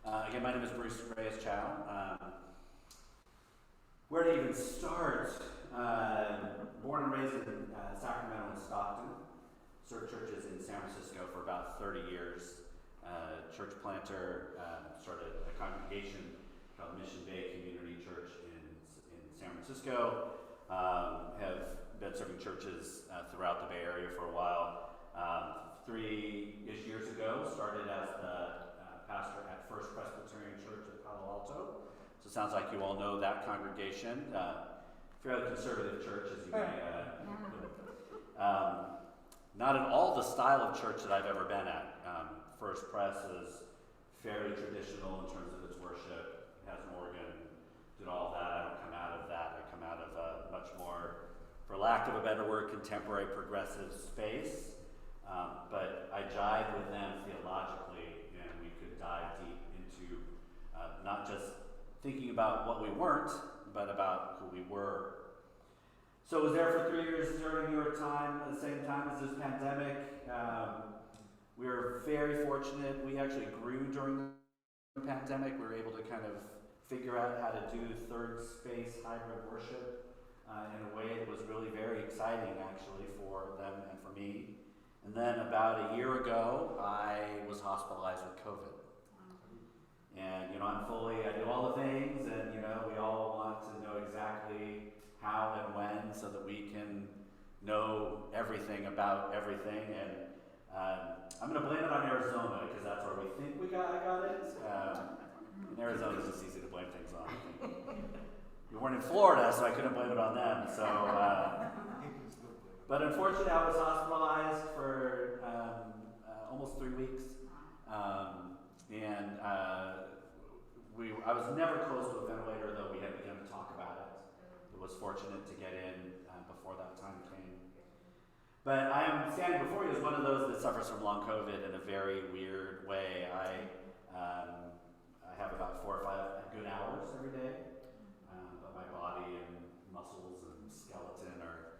Again, my name is Bruce Reyes-Chow. Where to even start? Born and raised in Sacramento and Stockton. Served churches in San Francisco for about 30 years. Church planter, started a congregation called Mission Bay Community Church in San Francisco. Have been serving churches throughout the Bay Area for a while. 3-ish years ago, started as the pastor at First Presbyterian Church in Palo Alto. So it sounds like you all know that congregation. Fairly conservative church, as you may not at all the style of church that I've ever been at. First Pres is fairly traditional in terms of its worship. It has an organ, did all that. I don't come out of that. I come out of a much more, for lack of a better word, contemporary progressive space. But I jive with them theologically, and we could dive deep into not just thinking about what we weren't, but about who we were. So I was there for 3 years during your time, at the same time as this pandemic. We were very fortunate. We actually grew during the pandemic. We were able to kind of figure out how to do third space hybrid worship in a way that was really very exciting, actually, for them and for me. And then about a year ago, I was hospitalized with COVID. And, I do all the things, and, we all want to know exactly how and when so that we can know everything about everything. And I'm going to blame it on Arizona, because that's where we think I got it. In Arizona, it's just easy to blame things on. We weren't in Florida, so I couldn't blame it on them. So, but unfortunately, I was hospitalized for almost 3 weeks. I was never close to a ventilator, though we had begun to talk about it. I was fortunate to get in before that time came. But I am standing before you as one of those that suffers from long COVID in a very weird way. I have about 4 or 5 good hours every day, but my body and muscles and skeleton are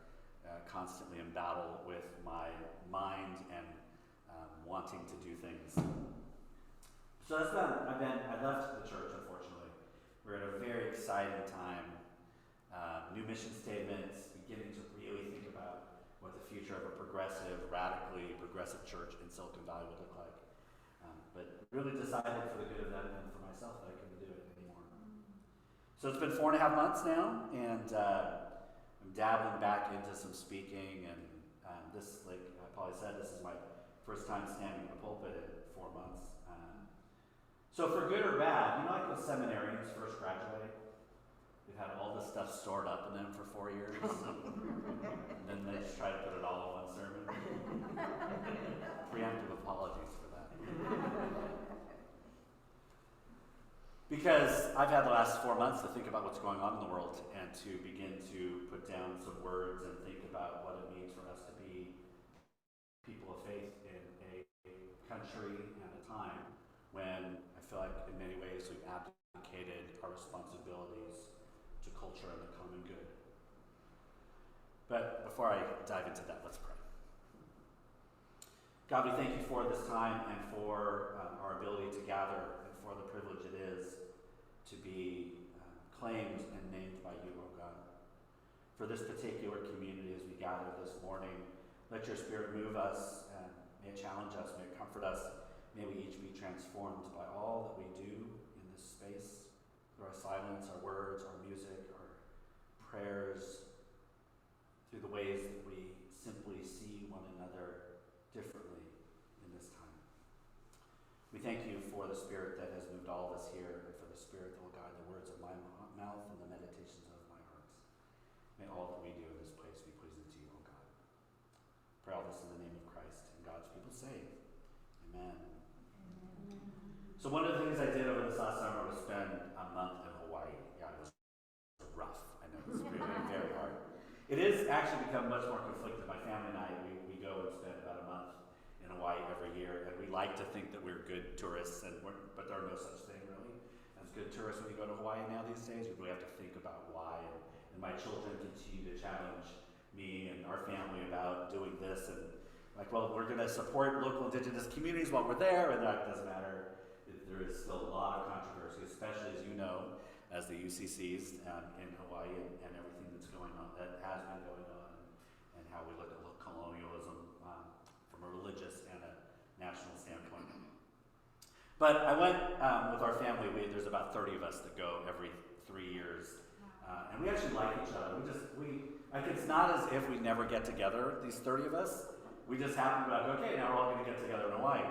constantly in battle with my mind and wanting to do things. So that's I left the church, unfortunately. We're at a very exciting time. New mission statements, beginning to really think about what the future of a radically progressive church in Silicon Valley would look like. But really decided for the good of them and for myself that I couldn't do it anymore. So it's been 4.5 months now, and I'm dabbling back into some speaking, and this, like Polly said, this is my first time standing in a pulpit in 4 months. So for good or bad, like those seminarians first graduate? They've had all this stuff stored up in them for 4 years, and then they just try to put it all in one sermon. Preemptive apologies for that. Because I've had the last 4 months to think about what's going on in the world and to begin to put down some words and think about what it means for us to be people of faith in a country and a time when I feel like in many ways we've abdicated our responsibilities to culture and the common good. But before I dive into that, let's pray. God, we thank you for this time and for our ability to gather and for the privilege it is to be claimed and named by you, O God. For this particular community as we gather this morning, let your Spirit move us, and may it challenge us, may it comfort us, may we each be transformed by all that we do in this space, through our silence, our words, our music, our prayers, through the ways that we simply see one another differently in this time. We thank you for the Spirit that has moved all of us here, and for the Spirit that will guide the words of my mouth and the meditations of my heart. May all that we do in this place be pleasing to you, O God. Pray all this in the name of Christ, and God's people say, Amen. So one of the things I did over this last summer was spend a month in Hawaii. Yeah, it was rough. I know, it's really very hard. It has actually become much more conflicted. My family and I, we go and spend about a month in Hawaii every year, and we like to think that we're good tourists, but there are no such thing really as good tourists when you go to Hawaii now these days. We really have to think about why, and my children continue to challenge me and our family about doing this, and we're going to support local indigenous communities while we're there, and that doesn't matter. There is still a lot of as the UCCs in Hawaii and everything that's going on, that has been going on, and how we look at colonialism from a religious and a national standpoint. But I went with our family. There's about 30 of us that go every 3 years, and we actually like each other. It's not as if we never get together. These 30 of us, we just happen to go, okay, now we're all going to get together in Hawaii.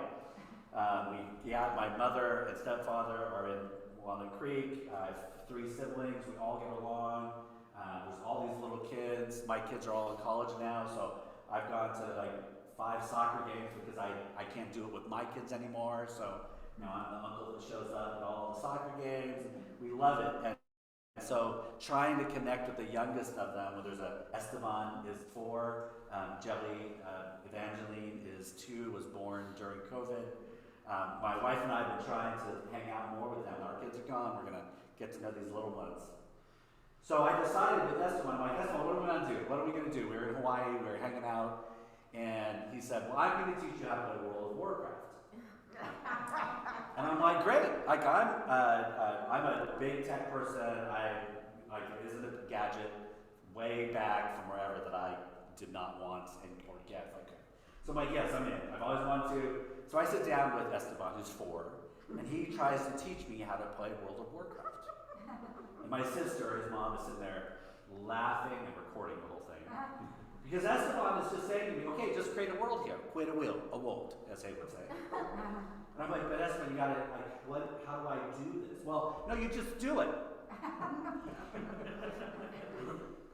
My mother and stepfather are in Walnut Creek. I have 3 siblings. We all get along. There's all these little kids. My kids are all in college now, so I've gone to like 5 soccer games because I can't do it with my kids anymore. So now I'm the uncle that shows up at all the soccer games. We love it. And so trying to connect with the youngest of them, well, there's Esteban is 4, Jelly Evangeline is 2, was born during COVID. My wife and I have been trying to hang out more with them. Our kids are gone. We're going to get to know these little ones. So I decided with Esteban, I'm like, Esteban, what are we going to do? What are we going to do? We were in Hawaii. We were hanging out. And he said, well, I'm going to teach you how to play World of Warcraft. And I'm like, great. Like I'm a big tech person. I isn't a gadget way back from wherever that I did not want or get if I could. So I'm like, yes, I'm in. I've always wanted to. So I sit down with Esteban, who's 4, and he tries to teach me how to play World of Warcraft. And my sister, his mom, is sitting there laughing and recording the whole thing. Because Esteban is just saying to me, okay, just create a world here. Create a world, as they would say. And I'm like, but Esteban, you gotta, how do I do this? Well, no, you just do it.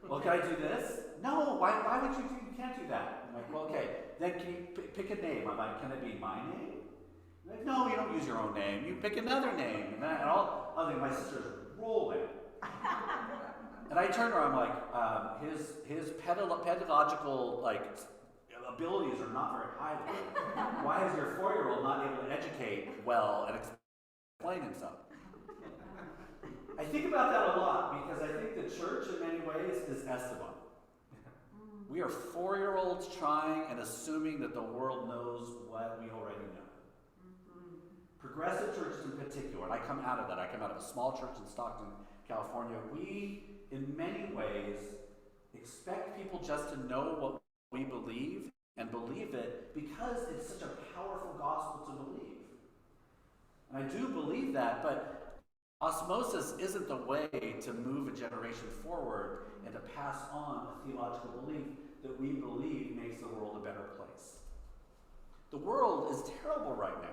Well, can I do this? No, why would you can't do that. I'm like, well, okay, then can you pick a name? I'm like, can it be my name? I'm like, no, you don't use your own name. You pick another name. And I think my sister's rolling. And I turn around, I'm like, his pedagogical, abilities are not very high. Why is your 4-year-old not able to educate well and explain himself? I think about that a lot because I think the church in many ways is Esteban. We are 4-year-olds trying and assuming that the world knows what we already know. Progressive churches in particular, and I come out of that. I come out of a small church in Stockton, California. We, in many ways, expect people just to know what we believe and believe it because it's such a powerful gospel to believe. And I do believe that, but osmosis isn't the way to move a generation forward and to pass on a theological belief that we believe makes the world a better place. The world is terrible right now.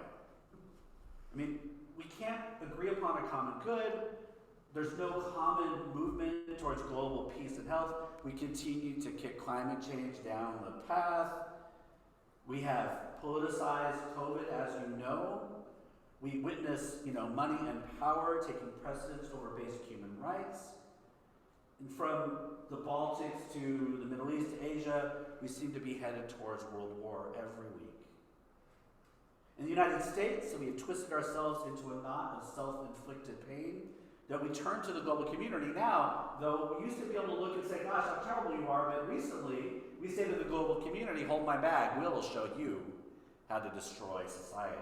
I mean, we can't agree upon a common good. There's no common movement towards global peace and health. We continue to kick climate change down the path. We have politicized COVID, as you know. We witness, money and power taking precedence over basic human rights. And from the Baltics to the Middle East to Asia, we seem to be headed towards world war every week. In the United States, we have twisted ourselves into a knot of self-inflicted pain that we turn to the global community now, though we used to be able to look and say, gosh, how terrible you are, but recently we say to the global community, hold my bag, we'll show you how to destroy society.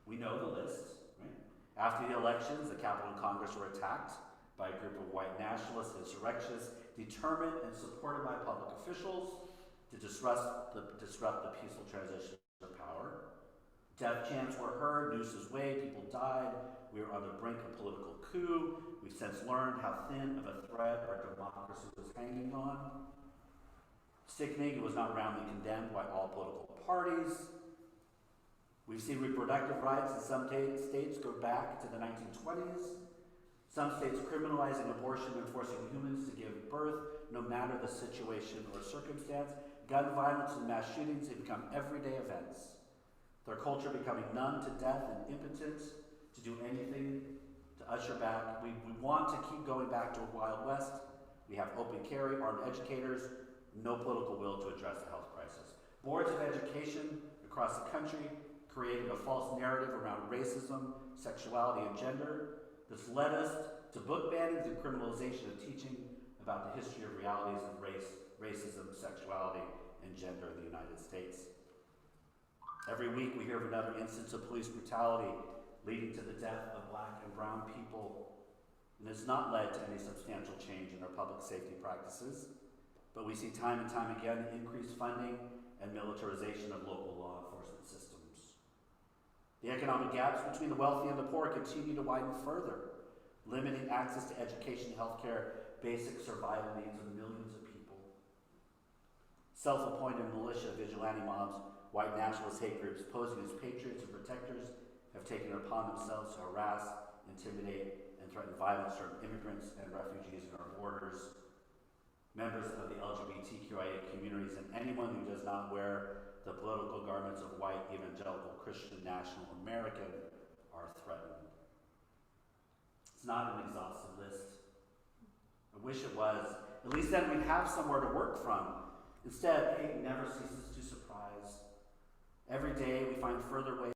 We know the list, right? After the elections, the Capitol and Congress were attacked by a group of white nationalists, insurrectionists, determined and supported by public officials to disrupt the peaceful transition of power. Death chants were heard, nooses waved, people died. We were on the brink of political coup. We've since learned how thin of a thread our democracy was hanging on. Sickening, it was not roundly condemned by all political parties. We've seen reproductive rights in some states go back to the 1920s. Some states criminalizing abortion and forcing humans to give birth, no matter the situation or circumstance. Gun violence and mass shootings have become everyday events. Their culture becoming numb to death and impotent to do anything to usher back. We want to keep going back to a Wild West. We have open carry, armed educators, no political will to address the health crisis. Boards of education across the country creating a false narrative around racism, sexuality, and gender that's led us to book bannings and criminalization of teaching about the history of realities of race, racism, sexuality, and gender in the United States. Every week we hear of another instance of police brutality leading to the death of black and brown people, and has not led to any substantial change in our public safety practices. But we see time and time again increased funding and militarization of local law enforcement systems. The economic gaps between the wealthy and the poor continue to widen further, limiting access to education, healthcare, basic survival needs of millions of people. Self-appointed militia, vigilante mobs, white nationalist hate groups posing as patriots and protectors have taken it upon themselves to harass, intimidate, and threaten violence toward immigrants and refugees at our borders, members of the LGBTQIA communities, and anyone who does not wear the political garments of white, evangelical, Christian, national American are threatened. It's not an exhaustive list. I wish it was. At least then we'd have somewhere to work from. Instead, hate never ceases to surprise. Every day we find further ways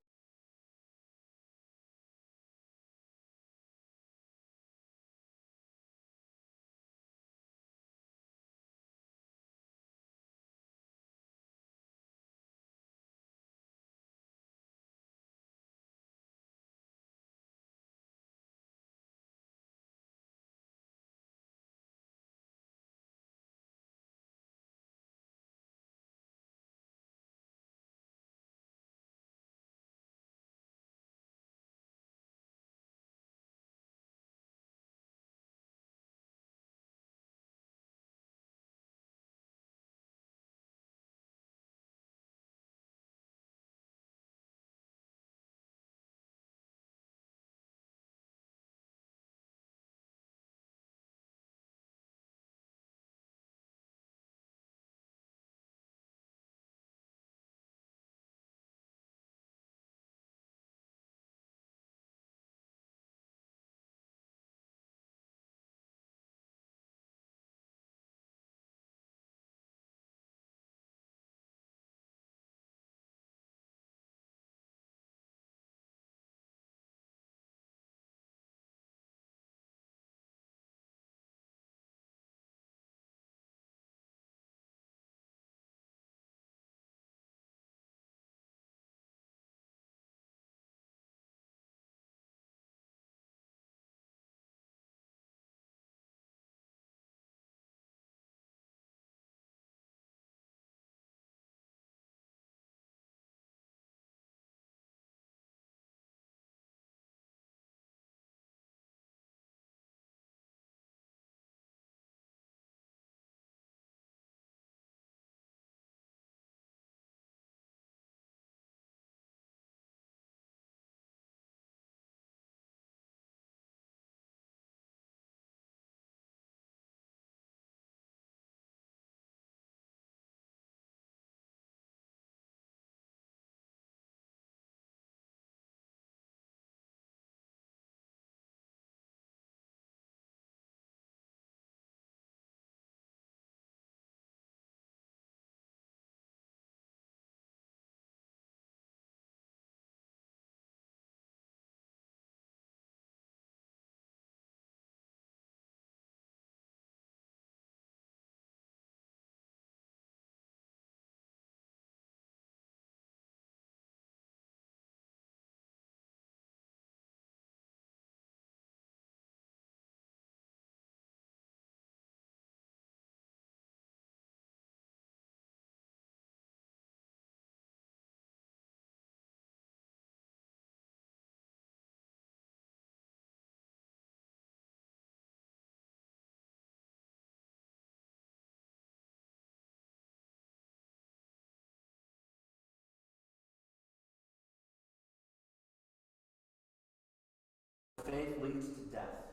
faith leads to death.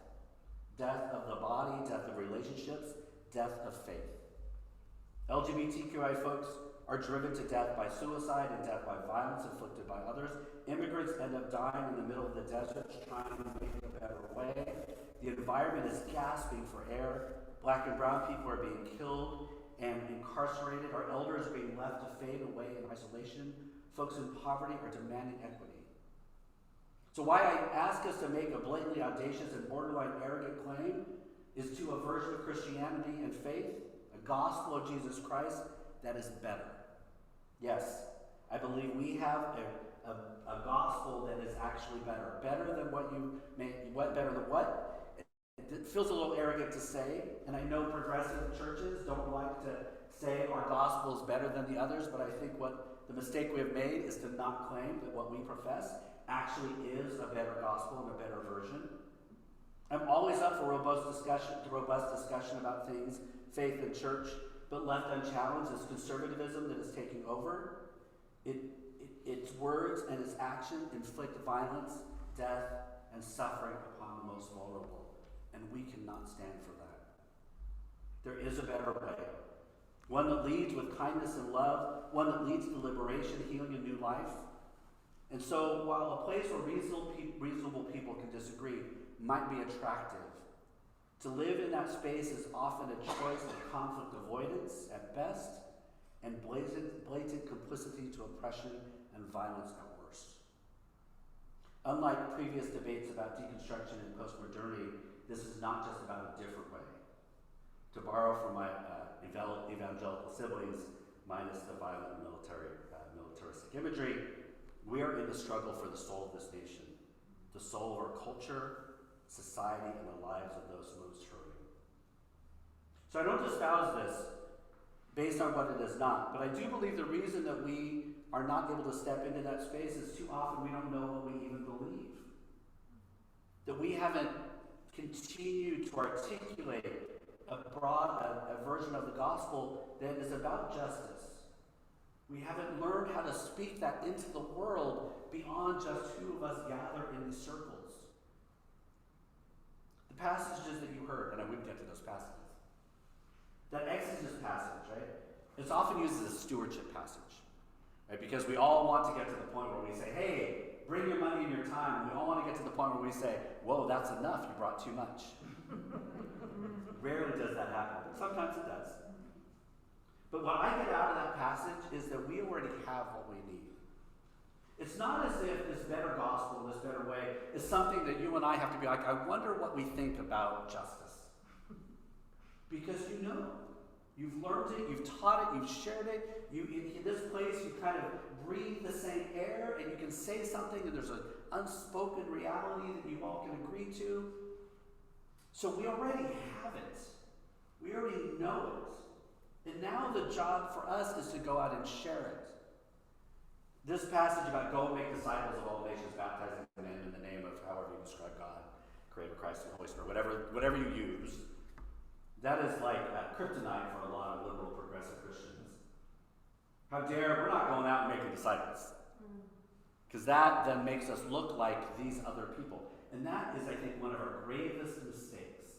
Death of the body, death of relationships, death of faith. LGBTQI folks are driven to death by suicide and death by violence inflicted by others. Immigrants end up dying in the middle of the desert trying to make a better way. The environment is gasping for air. Black and brown people are being killed and incarcerated. Our elders are being left to fade away in isolation. Folks in poverty are demanding equity. So why I ask us to make a blatantly audacious and borderline arrogant claim is to a version of Christianity and faith, a gospel of Jesus Christ that is better. Yes, I believe we have a gospel that is actually actually better. Better than what you may, what better than what? It feels a little arrogant to say, and I know progressive churches don't like to say our gospel is better than the others, but I think what the mistake we have made is to not claim that what we profess actually is a better gospel and a better version. I'm always up for robust discussion about things, faith and church, but left unchallenged is conservatism that is taking over. Its words and its action inflict violence, death, and suffering upon the most vulnerable. And we cannot stand for that. There is a better way. One that leads with kindness and love, one that leads to liberation, healing, and new life. And so while a place where reasonable people can disagree might be attractive, to live in that space is often a choice of conflict avoidance at best and blatant complicity to oppression and violence at worst. Unlike previous debates about deconstruction and postmodernity, this is not just about a different way. To borrow from my evangelical siblings, minus the violent militaristic imagery, we are in the struggle for the soul of this nation, the soul of our culture, society, and the lives of those most hurting. So I don't espouse this based on what it is not, but I do believe the reason that we are not able to step into that space is too often we don't know what we even believe. That we haven't continued to articulate a version of the gospel that is about justice. We haven't learned how to speak that into the world beyond just two of us gather in these circles. The passages that you heard, and I would get to those passages. That Exodus passage, right? It's often used as a stewardship passage, right? Because we all want to get to the point where we say, hey, bring your money and your time. And we all want to get to the point where we say, whoa, that's enough. You brought too much. Rarely does that happen, but sometimes it does. But what I get out of that passage is that we already have what we need. It's not as if this better gospel, this better way, is something that you and I have to be like, I wonder what we think about justice. Because you know. You've learned it, you've taught it, you've shared it. In this place, you kind of breathe the same air, and you can say something, and there's an unspoken reality that you all can agree to. So we already have it. We already know it. And now the job for us is to go out and share it. This passage about go and make disciples of all nations, baptizing them in the name of however you describe God, Creator, Christ, and Holy Spirit, whatever you use, that is like kryptonite for a lot of liberal progressive Christians. How dare, we're not going out and making disciples. Because that then makes us look like these other people. And that is, I think, one of our gravest mistakes.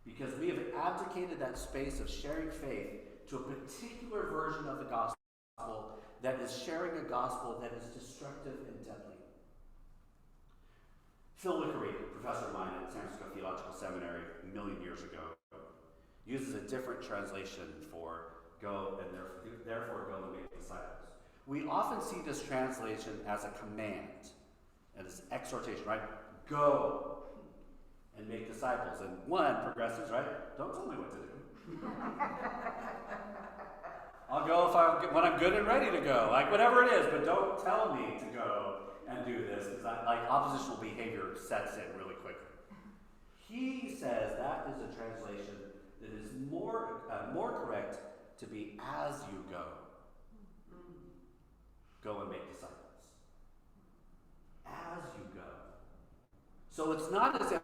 Because we have abdicated that space of sharing faith to a particular version of the gospel that is sharing a gospel that is destructive and deadly. Phil Wickery, a professor of mine at San Francisco Theological Seminary a million years ago, uses a different translation for go and therefore go and make disciples. We often see this translation as a command and as exhortation, right? Go and make disciples. And progressives, right? Don't tell me what to do. I'll go when I'm good and ready to go, like whatever it is, but don't tell me to go and do this, because oppositional behavior sets in really quickly. He says that is a translation that is more correct to be as you go. Go and make disciples. As you go. So it's not as if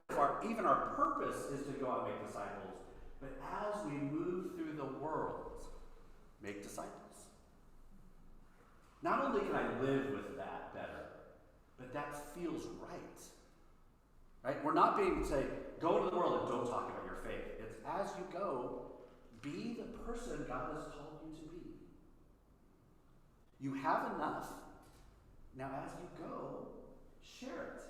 even our purpose is to go out and make disciples, but as we move through the world, make disciples. Not only can I live with that better, but that feels right. Right? We're not being say, go into the world and don't talk about your faith. It's as you go, be the person God has called you to be. You have enough. Now as you go, share it.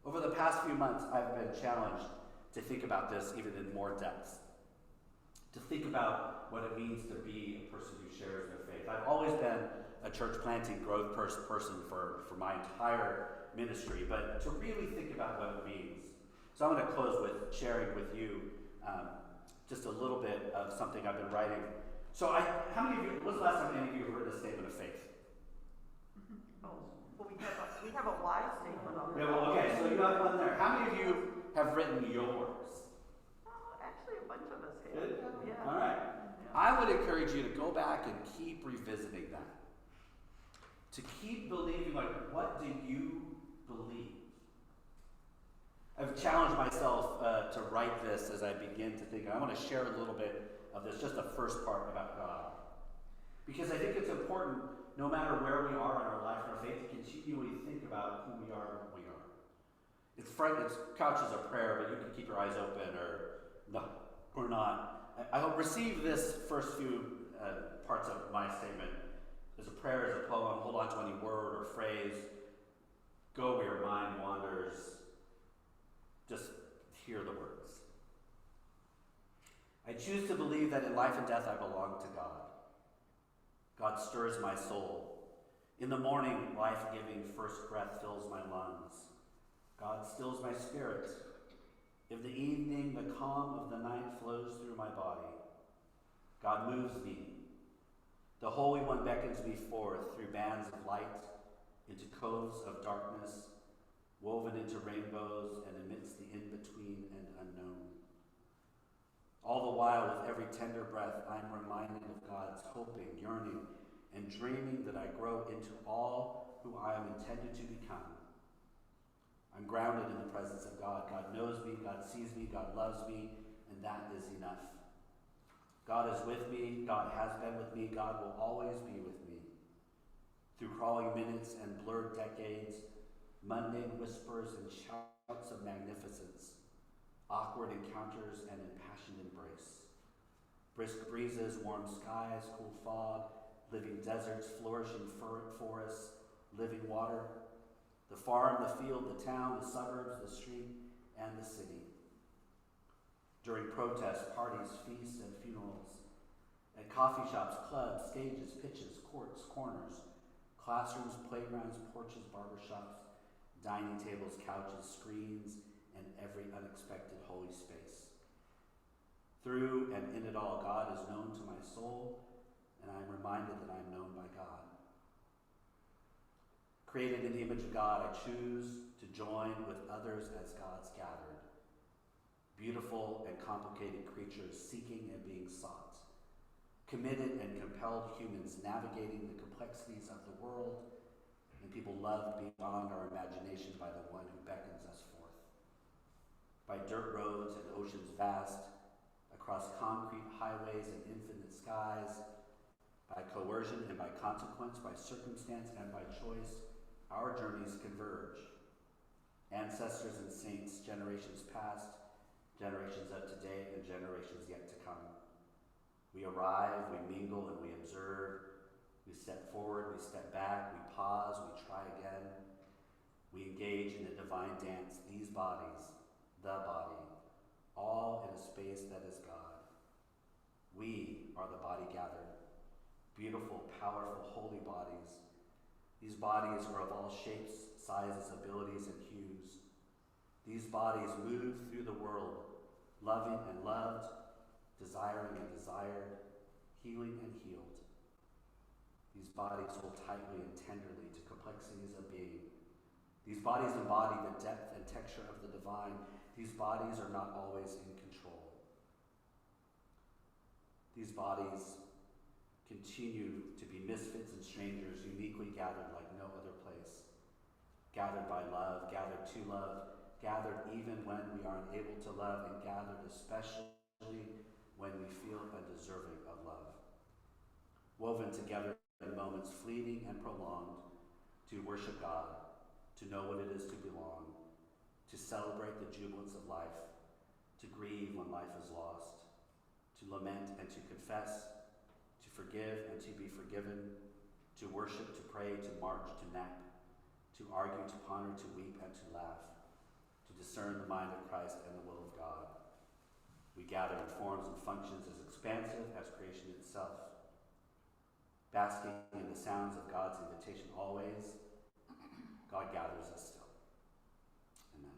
Over the past few months, I've been challenged to think about this even in more depth. To think about what it means to be a person who shares their faith. I've always been a church planting growth person for my entire ministry, but to really think about what it means. So I'm going to close with sharing with you just a little bit of something I've been writing. So how many of you, when's the last time any of you have heard a statement of faith? Oh, have written yours? Oh, actually, a bunch of us have. Good? Yeah. All right. Yeah. I would encourage you to go back and keep revisiting that. To keep believing, like, what do you believe? I've challenged myself to write this as I begin to think. I want to share a little bit of this, just the first part about God. Because I think it's important, no matter where we are in our life and our faith, to continually think about who we are and what we are. It's couches a prayer, but you can keep your eyes open or not. I hope receive this first few parts of my statement as a prayer, as a poem. Hold on to any word or phrase. Go where your mind wanders. Just hear the words. I choose to believe that in life and death I belong to God. God stirs my soul. In the morning, life-giving first breath fills my lungs. God stills my spirit. In the evening, the calm of the night flows through my body. God moves me. The Holy One beckons me forth through bands of light, into coves of darkness, woven into rainbows and amidst the in-between and unknown. All the while, with every tender breath, I'm reminded of God's hoping, yearning, and dreaming that I grow into all who I am intended to become. I'm grounded in the presence of God. God knows me, God sees me, God loves me, and that is enough. God is with me, God has been with me, God will always be with me. Through crawling minutes and blurred decades, mundane whispers and shouts of magnificence, awkward encounters and impassioned embrace. Brisk breezes, warm skies, cool fog, living deserts, flourishing forests, living water, the farm, the field, the town, the suburbs, the street, and the city. During protests, parties, feasts, and funerals, at coffee shops, clubs, stages, pitches, courts, corners, classrooms, playgrounds, porches, barbershops, dining tables, couches, screens, and every unexpected holy space. Through and in it all, God is known to my soul, and I am reminded that I am known by God. Created in the image of God, I choose to join with others as God's gathered. Beautiful and complicated creatures seeking and being sought. Committed and compelled humans navigating the complexities of the world, and people loved beyond our imagination by the one who beckons us forth. By dirt roads and oceans vast, across concrete highways and infinite skies, by coercion and by consequence, by circumstance and by choice, our journeys converge. Ancestors and saints, generations past, generations of today, and generations yet to come. We arrive, we mingle, and we observe. We step forward, we step back, we pause, we try again. We engage in a divine dance, these bodies, the body, all in a space that is God. We are the body gathered, beautiful, powerful, holy bodies. These bodies are of all shapes, sizes, abilities, and hues. These bodies move through the world, loving and loved, desiring and desired, healing and healed. These bodies hold tightly and tenderly to complexities of being. These bodies embody the depth and texture of the divine. These bodies are not always in control. These bodies continue to be misfits and strangers, uniquely gathered like no other place. Gathered by love, gathered to love, gathered even when we are unable to love, and gathered especially when we feel undeserving of love. Woven together in moments fleeting and prolonged, to worship God, to know what it is to belong, to celebrate the jubilance of life, to grieve when life is lost, to lament and to confess, to forgive and to be forgiven, to worship, to pray, to march, to nap, to argue, to ponder, to weep, and to laugh, to discern the mind of Christ and the will of God. We gather in forms and functions as expansive as creation itself, basking in the sounds of God's invitation always. God gathers us still. Amen.